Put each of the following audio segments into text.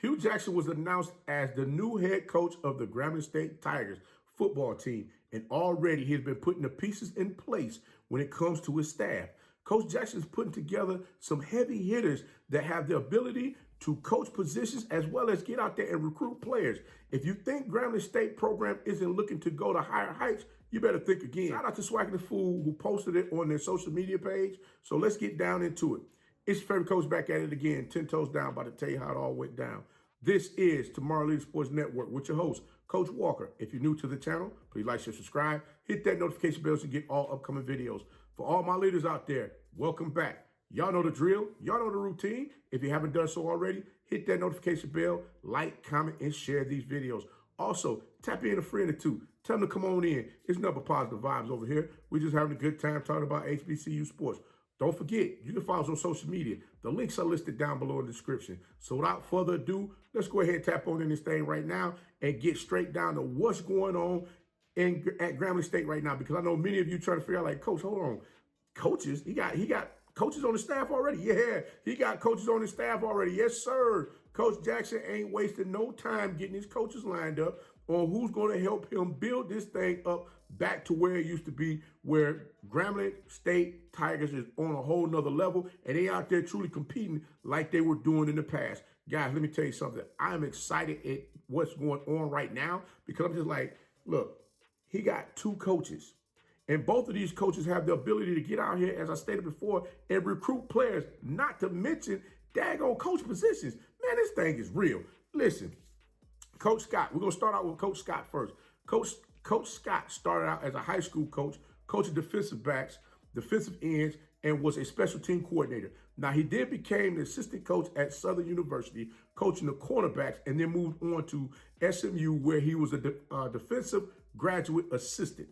Hugh Jackson was announced as the new head coach of the Grambling State Tigers football team, and already he's been putting the pieces in place when it comes to his staff. Coach Jackson's putting together some heavy hitters that have the ability to coach positions as well as get out there and recruit players. If you think Grambling State program isn't looking to go to higher heights, you better think again. Shout out to Swag the Fool who posted it on their social media page. So let's get down into it. It's your favorite coach back at it again, 10 toes down, about to tell you how it all went down. This is Tomorrow Leader Sports Network with your host, Coach Walker. If you're new to the channel, please like, share, subscribe. Hit that notification bell to get all upcoming videos. For all my leaders out there, welcome back. Y'all know the drill. Y'all know the routine. If you haven't done so already, hit that notification bell, like, comment, and share these videos. Also, tap in a friend or two. Tell them to come on in. It's nothing but positive vibes over here. We're just having a good time talking about HBCU sports. Don't forget, you can follow us on social media. The links are listed down below in the description. So without further ado, let's go ahead and tap on in this thing right now and get straight down to what's going on at Grambling State right now. Because I know many of you trying to figure out, like, Coach, hold on. Coaches, he got coaches on the staff already. Yeah, he got coaches on his staff already. Yes, sir. Coach Jackson ain't wasting no time getting his coaches lined up on who's going to help him build this thing up back to where it used to be, where Grambling State Tigers is on a whole nother level, and they out there truly competing like they were doing in the past. Guys, let me tell you something. I'm excited at what's going on right now because I'm just like, look, he got two coaches. And both of these coaches have the ability to get out here, as I stated before, and recruit players, not to mention daggone coach positions. Man, this thing is real. Listen, Coach Scott, we're going to start out with Coach Scott first. Coach Scott started out as a high school coach, coaching defensive backs, defensive ends, and was a special team coordinator. Now, he then became the assistant coach at Southern University, coaching the cornerbacks, and then moved on to SMU, where he was a defensive graduate assistant.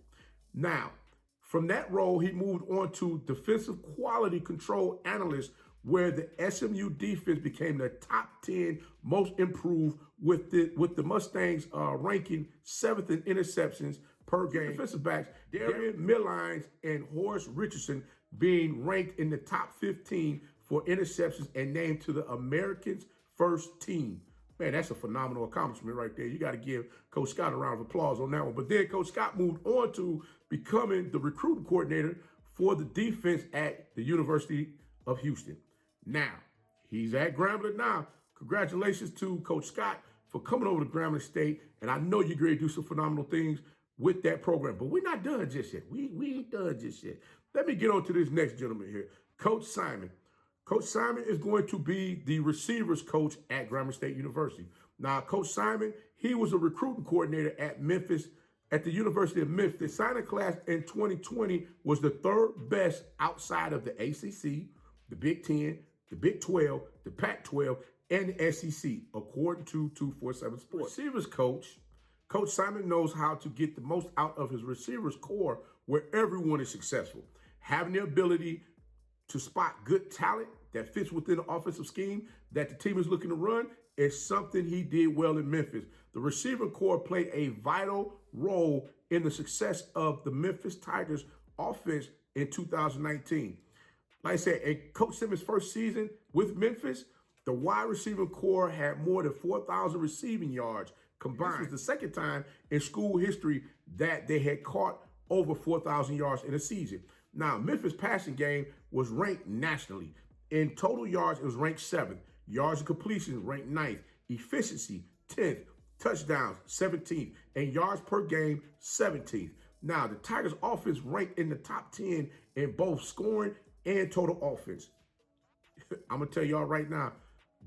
Now, from that role, he moved on to defensive quality control analyst, where the SMU defense became the top 10 most improved, with the Mustangs ranking 7th in interceptions per game. Defensive backs, Darian Millines and Horace Richardson being ranked in the top 15 for interceptions and named to the Americans' first team. Man, that's a phenomenal accomplishment right there. You got to give Coach Scott a round of applause on that one. But then Coach Scott moved on to becoming the recruiting coordinator for the defense at the University of Houston. Now, he's at Grambling now. Congratulations to Coach Scott for coming over to Grambling State. And I know you're going to do some phenomenal things with that program. But we're not done just yet. We ain't done just yet. Let me get on to this next gentleman here, Coach Simon. Coach Simon is going to be the receivers coach at Grambling State University. Now, Coach Simon, he was a recruiting coordinator at Memphis, at the University of Memphis. The signing class in 2020 was the third best outside of the ACC, the Big 10, the Big 12, the Pac-12, and the SEC, according to 247 Sports. Receivers coach, Coach Simon knows how to get the most out of his receivers core where everyone is successful. Having the ability to spot good talent that fits within the offensive scheme that the team is looking to run is something he did well in Memphis. The receiver core played a vital role in the success of the Memphis Tigers offense in 2019. Like I said, in Coach Simmons' first season with Memphis, the wide receiver core had more than 4,000 receiving yards combined. This was the second time in school history that they had caught over 4,000 yards in a season. Now, Memphis' passing game was ranked nationally. In total yards, it was ranked 7th. Yards and completions ranked 9th. Efficiency, 10th. Touchdowns, 17th. And yards per game, 17th. Now, the Tigers' offense ranked in the top 10 in both scoring and total offense. I'm going to tell y'all right now,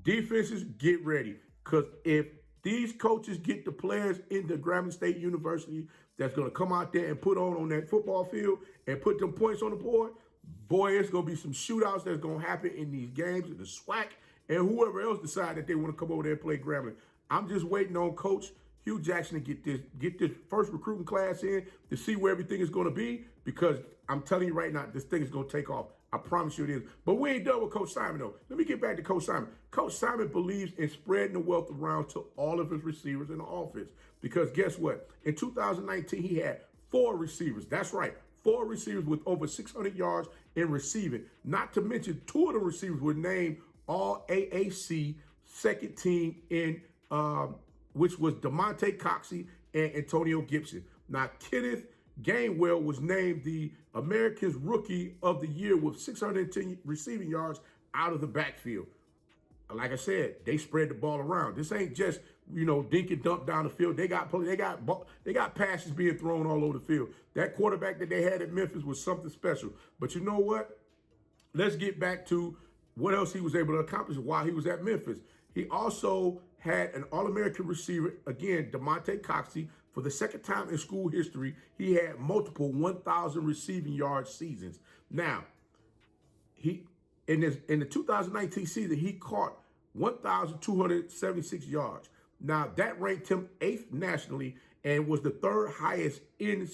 defenses, get ready. Because if these coaches get the players into Grambling State University that's going to come out there and put on that football field and put them points on the board, boy, it's going to be some shootouts that's going to happen in these games, and the SWAC and whoever else decide that they want to come over there and play Grambling. I'm just waiting on Coach Hugh Jackson to get this first recruiting class in to see where everything is going to be, because I'm telling you right now, this thing is going to take off. I promise you it is. But we ain't done with Coach Simon, though. Let me get back to Coach Simon. Coach Simon believes in spreading the wealth around to all of his receivers in the offense. Because guess what? In 2019, he had 4 receivers. That's right, 4 receivers with over 600 yards in receiving. Not to mention 2 of the receivers were named all AAC second team in which was Demonte Coxy and Antonio Gibson. Now, Kenneth Gainwell was named the Americans Rookie of the Year with 610 receiving yards out of the backfield. Like I said, they spread the ball around. This ain't just, dink and dunk down the field. They got passes being thrown all over the field. That quarterback that they had at Memphis was something special. But you know what? Let's get back to what else he was able to accomplish while he was at Memphis. He also had an All-American receiver, again, Demonte Coxy. For the second time in school history, he had multiple 1,000 receiving yard seasons. Now, in the 2019 season, he caught 1,276 yards. Now, that ranked him 8th nationally and was the third highest in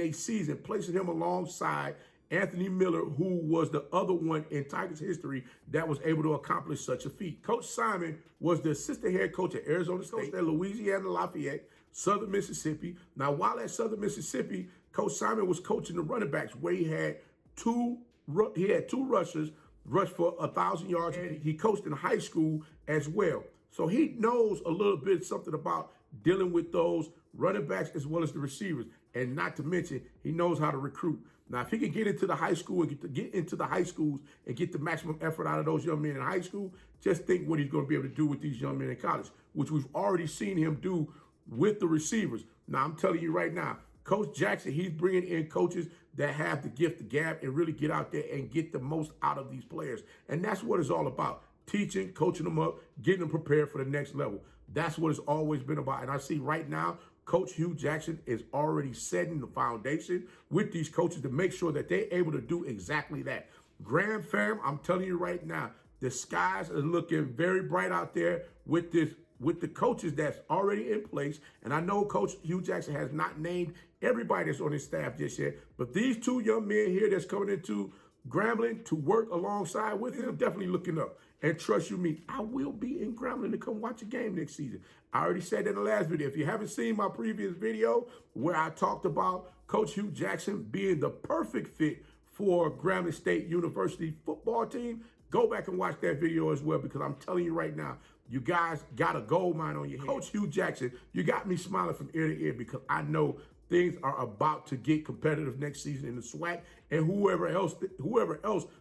a season, placing him alongside Anthony Miller, who was the other one in Tigers history that was able to accomplish such a feat. Coach Simon was the assistant head coach at Arizona State, at Louisiana Lafayette, Southern Mississippi. Now, while at Southern Mississippi, Coach Simon was coaching the running backs, where he had two rushers rush for 1,000 yards. And he coached in high school as well. So he knows a little bit something about dealing with those running backs as well as the receivers. And not to mention, he knows how to recruit. Now, if he can get into the high school and get into the high schools and get the maximum effort out of those young men in high school, just think what he's going to be able to do with these young men in college, which we've already seen him do with the receivers. Now, I'm telling you right now, Coach Jackson, he's bringing in coaches that have the gift of gab and really get out there and get the most out of these players. And that's what it's all about. Teaching, coaching them up, getting them prepared for the next level. That's what it's always been about. And I see right now, Coach Hugh Jackson is already setting the foundation with these coaches to make sure that they're able to do exactly that. GRAMFAM, I'm telling you right now, the skies are looking very bright out there with the coaches that's already in place. And I know Coach Hugh Jackson has not named everybody that's on his staff just yet, but these two young men here that's coming into Grambling to work alongside with him, definitely looking up. And trust you me, I will be in Grambling to come watch a game next season. I already said in the last video. If you haven't seen my previous video where I talked about Coach Hugh Jackson being the perfect fit for Grambling State University football team, go back and watch that video as well, because I'm telling you right now, you guys got a gold mine on your head. Coach Hugh Jackson, you got me smiling from ear to ear, because I know things are about to get competitive next season in the SWAC, and whoever else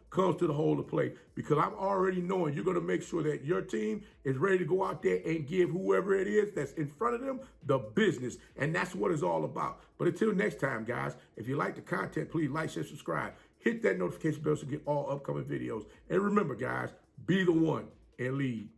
comes to the hole to play, because I'm already knowing you're going to make sure that your team is ready to go out there and give whoever it is that's in front of them the business, and that's what it's all about. But until next time, guys, if you like the content, please like, share, subscribe. Hit that notification bell to get all upcoming videos. And remember, guys, be the one and lead.